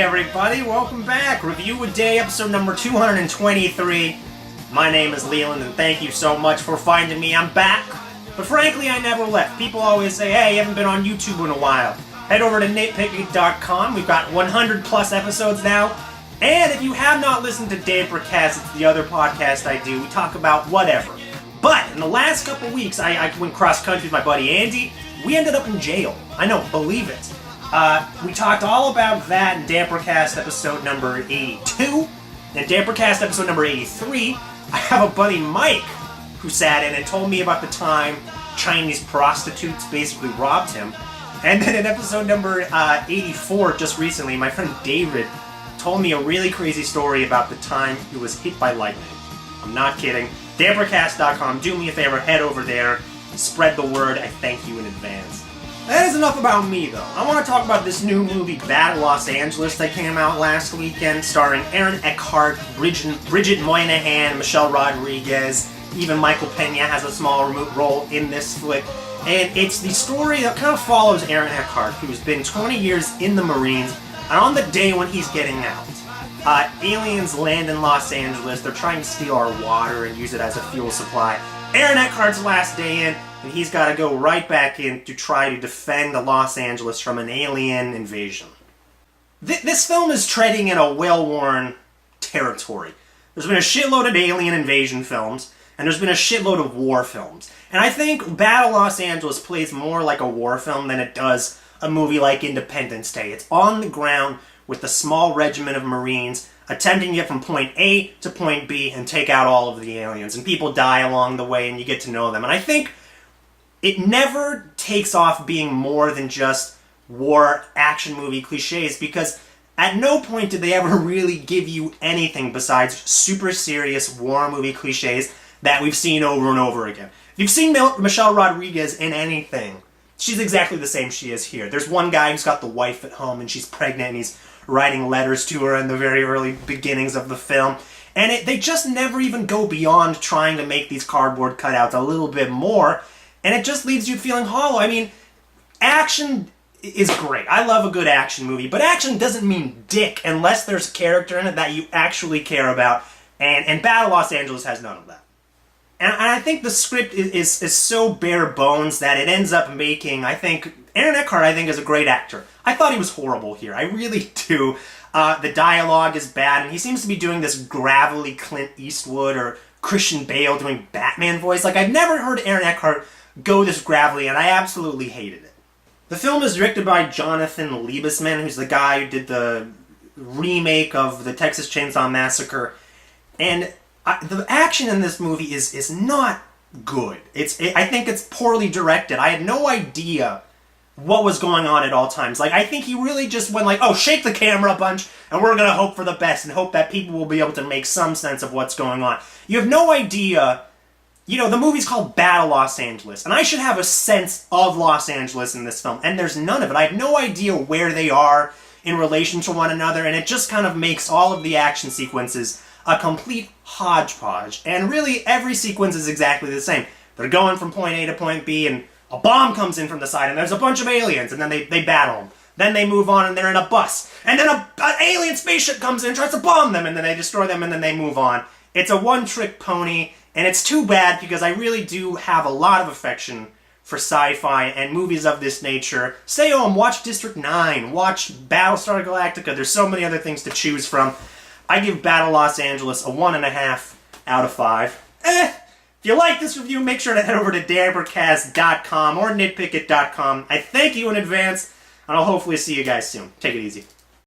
Hey everybody, welcome back. Review a Day, episode number 223. My name is Leland and thank you so much for finding me. I'm back. But frankly, I never left. People always say, hey, you haven't been on YouTube in a while. Head over to nitpicky.com. We've got 100 plus episodes now. And if you have not listened to Dabracast, it's the other podcast I do. We talk about whatever. But in the last couple weeks, I went cross-country with my buddy Andy. We ended up in jail. I know, believe it. We talked all about that in Dabracast episode number 82. In Dabracast episode number 83, I have a buddy Mike who sat in and told me about the time Chinese prostitutes basically robbed him. And then in episode number 84, just recently, my friend David told me a really crazy story about the time he was hit by lightning. I'm not kidding. Dabracast.com. Do me a favor, head over there, spread the word. I thank you in advance. That is enough about me, though. I want to talk about this new movie, Bad Los Angeles, that came out last weekend, starring Aaron Eckhart, Bridget Moynihan, Michelle Rodriguez, even Michael Pena has a small role in this flick. And it's the story that kind of follows Aaron Eckhart, who's been 20 years in the Marines, and on the day when he's getting out, aliens land in Los Angeles. They're trying to steal our water and use it as a fuel supply. Aaron Eckhart's last day in, and he's got to go right back in to try to defend Los Angeles from an alien invasion. This film is treading in a well-worn territory. There's been a shitload of alien invasion films, and there's been a shitload of war films. And I think Battle Los Angeles plays more like a war film than it does a movie like Independence Day. It's on the ground with a small regiment of Marines attempting to get from point A to point B and take out all of the aliens. And people die along the way and you get to know them. And I think it never takes off being more than just war action movie cliches, because at no point did they ever really give you anything besides super serious war movie cliches that we've seen over and over again. If you've seen Michelle Rodriguez in anything, she's exactly the same she is here. There's one guy who's got the wife at home and she's pregnant and he's writing letters to her in the very early beginnings of the film. And they just never even go beyond trying to make these cardboard cutouts a little bit more. And it just leaves you feeling hollow. I mean, action is great. I love a good action movie. But action doesn't mean dick unless there's character in it that you actually care about. And Battle Los Angeles has none of that. And I think the script is so bare bones that it ends up making, I think, Aaron Eckhart, I think, is a great actor. I thought he was horrible here. I really do. The dialogue is bad, and he seems to be doing this gravelly Clint Eastwood or Christian Bale doing Batman voice. Like, I've never heard Aaron Eckhart go this gravelly, and I absolutely hated it. The film is directed by Jonathan Liebesman, who's the guy who did the remake of the Texas Chainsaw Massacre. And the action in this movie is not good. I think it's poorly directed. I had no idea what was going on at all times. Like, I think he really just went like, oh, shake the camera a bunch, and we're going to hope for the best and hope that people will be able to make some sense of what's going on. You have no idea. You know, the movie's called Battle Los Angeles, and I should have a sense of Los Angeles in this film, and there's none of it. I have no idea where they are in relation to one another, and it just kind of makes all of the action sequences a complete hodgepodge. And really, every sequence is exactly the same. They're going from point A to point B, and a bomb comes in from the side, and there's a bunch of aliens, and then they battle them. Then they move on, and they're in a bus. And then an alien spaceship comes in and tries to bomb them, and then they destroy them, and then they move on. It's a one-trick pony, and it's too bad because I really do have a lot of affection for sci-fi and movies of this nature. Stay home, watch District 9, watch Battlestar Galactica. There's so many other things to choose from. I give Battle Los Angeles a 1.5 out of 5. If you like this review, make sure to head over to Dabracast.com or nitpickit.com. I thank you in advance, and I'll hopefully see you guys soon. Take it easy.